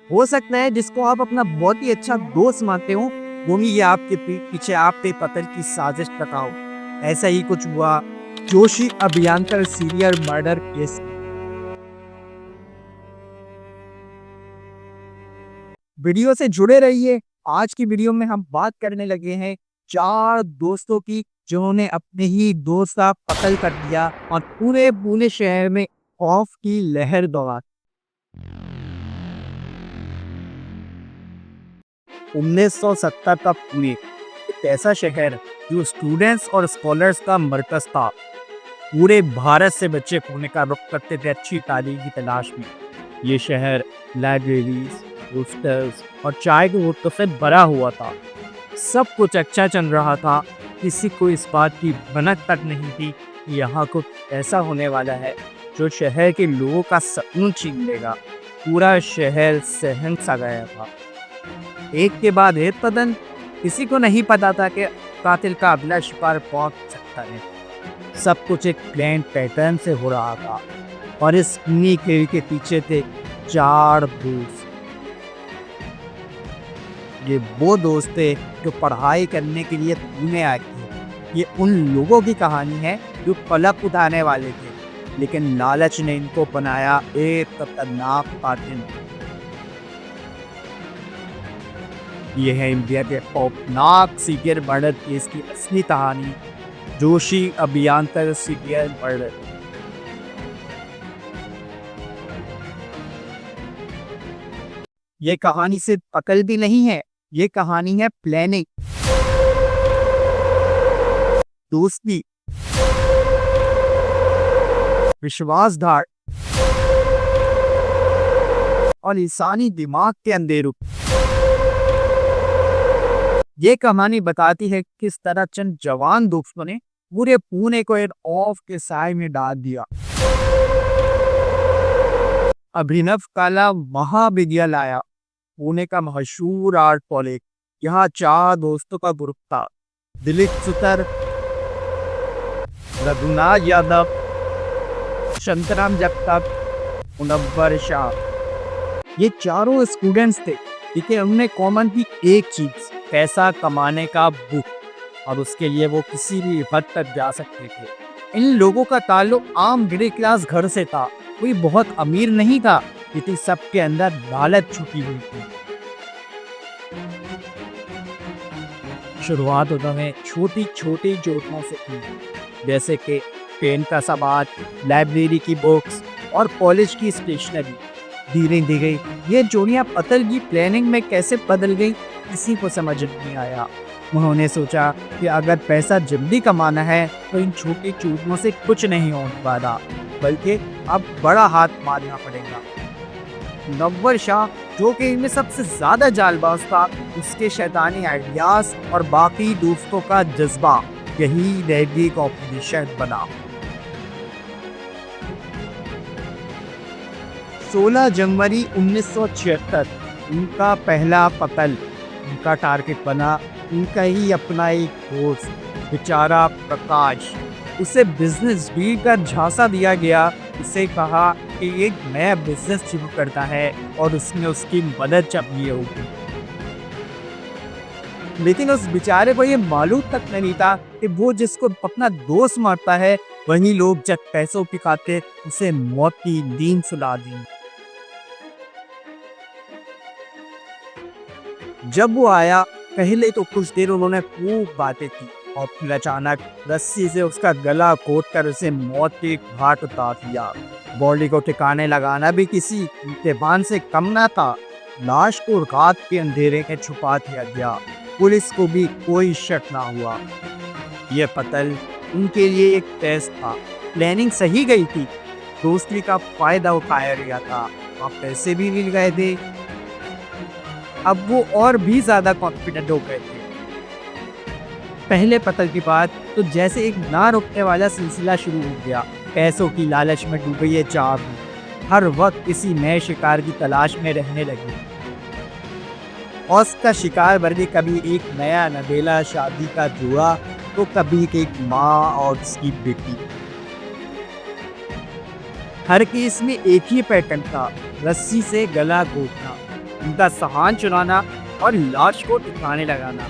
हो सकता है जिसको आप अपना बहुत ही अच्छा दोस्त मानते हो, वो ही ये आपके पीछे आप पे पतल की साजिश रखा हो। ऐसा ही कुछ हुआ Joshi Abhyankar serial murder case. Video से जुड़े रहिए। आज की वीडियो में हम बात करने लगे हैं 4 दोस्तों की, जिन्होंने अपने ही दोस्त का कत्ल कर दिया और पूरे पुणे शहर में खौफ की लहर दौड़ा। 1970 का पुणे एक ऐसा शहर जो स्टूडेंट्स और स्कॉलर्स का मरकज था। पूरे भारत से बच्चे पुणे का रुख करते थे अच्छी तालीम की तलाश में। ये शहर लाइब्रेरीज, हॉस्टल्स और चाय के होटलों से भरा हुआ था। सब कुछ अच्छा चल रहा था। किसी को इस बात की भनक तक नहीं थी कि यहाँ कुछ ऐसा होने वाला है जो शहर के लोगों का सुकून छीन लेगा। पूरा शहर सहम सा गया था। एक के बाद एक कदम। किसी को नहीं पता था कि कातिल का अगला शिकार पहुंच सकता है। सब कुछ एक प्लान पैटर्न से हो रहा था और इस खेल के पीछे थे 4 दोस्त। ये वो दोस्त थे जो पढ़ाई करने के लिए पुणे आए थे। ये उन लोगों की कहानी है जो पलक उठाने वाले थे, लेकिन लालच ने इनको बनाया एक खतरनाक कातिल। ये है इंडिया के खौफनाक सीरियल मर्डर केस की असली कहानी, जोशी अभियंकर सीरियल मर्डर। ये कहानी सिर्फ कत्ल भी नहीं है, ये कहानी है प्लानिंग, दोस्ती, विश्वासघात और इंसानी दिमाग के अंधेरों। ये कहानी बताती है किस तरह चंद जवान दोस्तों ने पूरे पुणे को एक खौफ के साए में डाल दिया। अभिनव कला महाविद्यालय पुणे का मशहूर आर्ट कॉलेज। यहाँ 4 दोस्तों का ग्रुप था। दिलीप सुतर, रघुनाथ यादव, शांताराम जगताप, मुनव्वर शाह। ये चारों स्टूडेंट्स थे, लेकिन उनमें कॉमन थी एक चीज, पैसा कमाने का भूख, और उसके लिए वो किसी भी हद तक जा सकते थे। इन लोगों का ताल्लुक आम मिडिल क्लास घर से था। कोई बहुत अमीर नहीं था, लेकिन सबके अंदर लालच छुपी हुई थी। शुरुआत उन्होंने छोटी छोटी जोड़ों से की, जैसे कि पेन का सामान, लाइब्रेरी की बुक्स और कॉलेज की स्टेशनरी। धीरे धीरे ये जोड़ियां कत्ल की प्लानिंग में कैसे बदल गई, किसी को समझ नहीं आया। उन्होंने सोचा कि अगर पैसा जल्दी कमाना है तो इन छोटी चूकों से कुछ नहीं हो पाता, बल्कि अब बड़ा हाथ मारना पड़ेगा। मुनव्वर शाह, जो कि इनमें सबसे ज्यादा जालबाज था, उसके शैतानी आइडियाज और बाकी दोस्तों का जज्बा, यही रेडी कॉम्पिटिशन बना। 16 जनवरी 1976 उनका पहला कत्ल। उनका टारगेट बना उनका ही अपना एक दोस्त, बेचारा प्रकाश। उसे बिजनेस डील का झांसा दिया गया। उसे कहा कि एक नया बिजनेस शुरू करता है और उसने उसकी मदद चाहिए होगी, लेकिन उस बेचारे को ये मालूम तक नहीं था कि वो जिसको अपना दोस्त मारता है, वही लोग जब पैसों की खातिर उसे मौत की नींद सुला दी। जब वो आया, पहले तो कुछ देर उन्होंने खूब बातें की और फिर अचानक रस्सी से उसका गला घोट कर उसे मौत के घाट उतार दिया। बॉडी को ठिकाने लगाना भी किसी इम्तिहान से कम ना था। लाश को रात के अंधेरे में छुपा दिया गया। पुलिस को भी कोई शक ना हुआ। यह कत्ल उनके लिए एक टेस्ट था। प्लानिंग सही गई थी, दोस्ती का फायदा उठाया गया था और पैसे भी मिल गए थे। अब वो और भी ज्यादा कॉन्फिडेंट हो गए थे। पहले कत्ल के बाद तो जैसे एक ना रुकने वाला सिलसिला शुरू हो गया। पैसों की लालच में डूबे ये 4 हर वक्त किसी नए शिकार की तलाश में रहने लगे। और उसका शिकार बन गई कभी एक नया नवेला शादी का जोड़ा, तो कभी एक माँ और उसकी बेटी। हर केस में एक ही पैटर्न था, रस्सी से गला घोटना। उनका सामान चुराना और लाश को ठिकाने लगाना।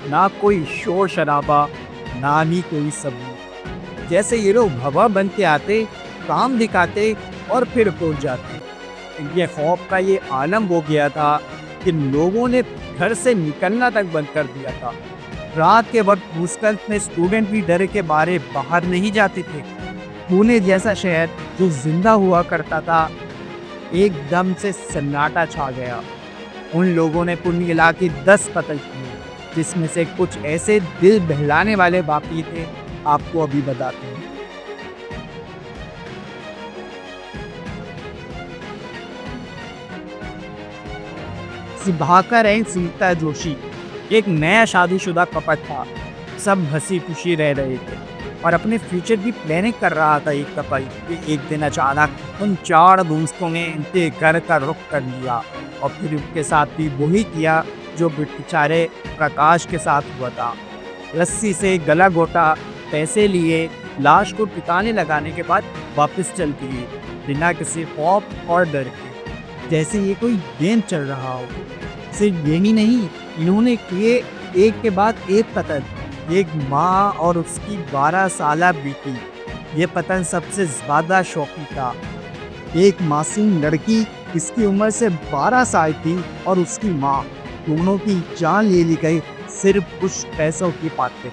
ना कोई शोर शराबा, ना ही कोई सबूत। जैसे ये लोग हवा बन के आते, काम दिखाते और फिर पहुंच जाते। इनके खौफ का ये आलम हो गया था कि लोगों ने घर से निकलना तक बंद कर दिया था। रात के वक्त मुश्किल में स्टूडेंट भी डर के मारे बाहर नहीं जाते थे। पुणे जैसा शहर जो जिंदा हुआ करता था, एकदम से सन्नाटा छा गया। उन लोगों ने कुल मिला के 10 कत्ल किए, जिसमें से कुछ ऐसे दिल बहलाने वाले बाकी थे, आपको अभी बताते हैं। सिभाकर एंड सीता जोशी एक नया शादीशुदा कपल था। सब हंसी खुशी रह रहे थे और अपने फ्यूचर की प्लानिंग कर रहा था। एक कपल कि एक दिन अचानक उन 4 दोस्तों ने इनके घर का रुख कर लिया और फिर उनके साथ भी वही किया जो बेचारे प्रकाश के साथ हुआ था। रस्सी से गला घोटा, पैसे लिए, लाश को ठिकाने लगाने के बाद वापस चल दिए बिना किसी खौफ और डर के, जैसे ये कोई गेम चल रहा हो। सिर्फ यही नहीं, इन्होंने किए एक के बाद एक कत्ल। एक माँ और उसकी 12 साला बेटी, ये पतन सबसे ज़्यादा शौकी था। एक मासूम लड़की जिसकी उम्र से 12 साल थी और उसकी माँ, दोनों की जान ले ली गई सिर्फ कुछ पैसों की पाते।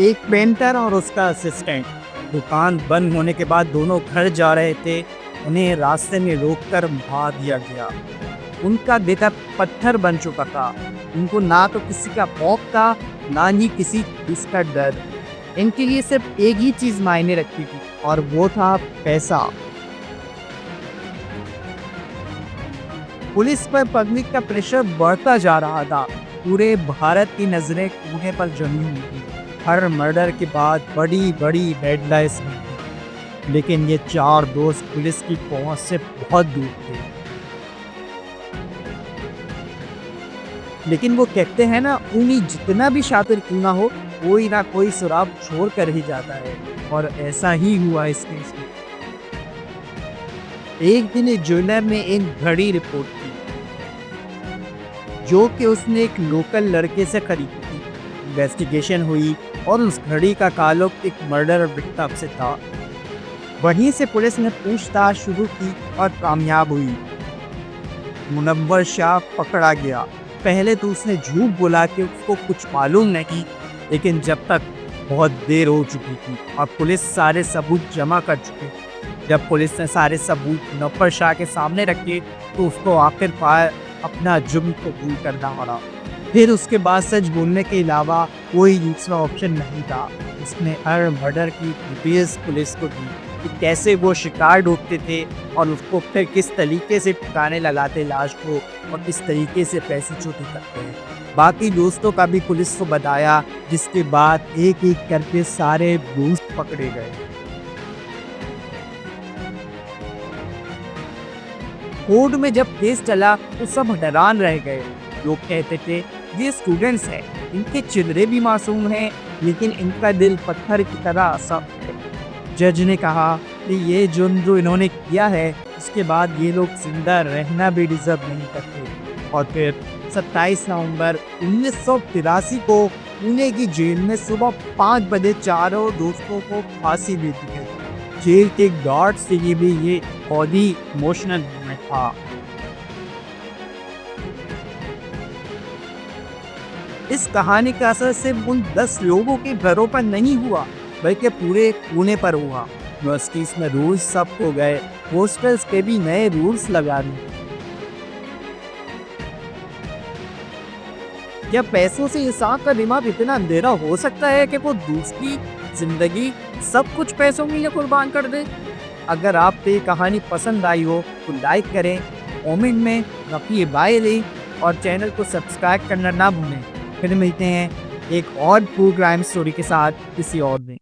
एक पेंटर और उसका असिस्टेंट, दुकान बंद होने के बाद दोनों घर जा रहे थे। उन्हें रास्ते में रोककर मार दिया गया। उनका बेटा पत्थर बन चुका था। उनको ना तो किसी का खौफ था, ना ही किसी चीज का डर। इनके लिए सिर्फ एक ही चीज मायने रखती थी और वो था पैसा। पुलिस पर पब्लिक का प्रेशर बढ़ता जा रहा था। पूरे भारत की नजरें पुणे पर जमी हुई थी। हर मर्डर के बाद बड़ी बड़ी हेडलाइंस हुई थी। लेकिन ये 4 दोस्त पुलिस की पहुंच से बहुत दूर थे। लेकिन वो कहते हैं ना, उन्हीं जितना भी शातिर क्यों ना हो, कोई ना कोई सुराग छोड़ कर ही जाता है। और ऐसा ही हुआ इस केस में। एक दिन एक ज्वेलर ने एक घड़ी रिपोर्ट की जो कि उसने एक लोकल लड़के से खरीदी थी। इन्वेस्टिगेशन हुई और उस घड़ी का ताल्लुक एक मर्डर विक्टिम से था। वहीं से पुलिस ने पूछताछ शुरू की और कामयाब हुई। मुनव्वर शाह पकड़ा गया। पहले तो उसने झूठ बोला कि उसको कुछ मालूम नहीं, लेकिन जब तक बहुत देर हो चुकी थी और पुलिस सारे सबूत जमा कर चुकी। जब पुलिस ने सारे सबूत मुनव्वर शाह के सामने रखे तो उसको आखिरकार अपना जुर्म कबूल करना पड़ा। फिर उसके बाद सच बोलने के अलावा कोई दूसरा ऑप्शन नहीं था। उसने हर मर्डर की डिटेल्स पुलिस को दी कि कैसे वो शिकार ढूंढते थे और उसको फिर किस तरीके से ठिकाने लगाते लाश को और किस तरीके से पैसे चोरी करते हैं। बाकी दोस्तों का भी पुलिस को बताया, जिसके बाद एक एक करके सारे दोस्त पकड़े गए। कोर्ट में जब केस चला तो सब हैरान रह गए। लोग कहते थे ये स्टूडेंट्स हैं, इनके चेहरे भी मासूम हैं, लेकिन इनका दिल पत्थर की तरह सख्त है। जज ने कहा कि ये जुर्म जो इन्होंने किया है, उसके बाद ये लोग जिंदा रहना भी डिजर्व नहीं करते। और फिर 27 नवंबर 1983 को पुणे की जेल में सुबह 5 बजे चारों दोस्तों को फांसी दे दी गई। जेल के गार्ड से ये भी ये बहुत ही इमोशनल मोमेंट था। इस कहानी का असर सिर्फ उन 10 लोगों के घरों पर नहीं हुआ, बल्कि पूरे पुणे पर हुआ। यूनिवर्सिटीज में रूल्स सब हो गए, हॉस्टल्स के भी नए रूल्स लगा दिए। क्या पैसों से इंसान का दिमाग इतना अंधेरा हो सकता है कि वो दूसरी जिंदगी सब कुछ पैसों के लिए कुर्बान कर दे? अगर आपको ये कहानी पसंद आई हो तो लाइक करें, कमेंट में अपनी राय दें और चैनल को सब्सक्राइब करना ना भूलें। फिर मिलते हैं एक और ट्रू क्राइम स्टोरी के साथ किसी और दिन।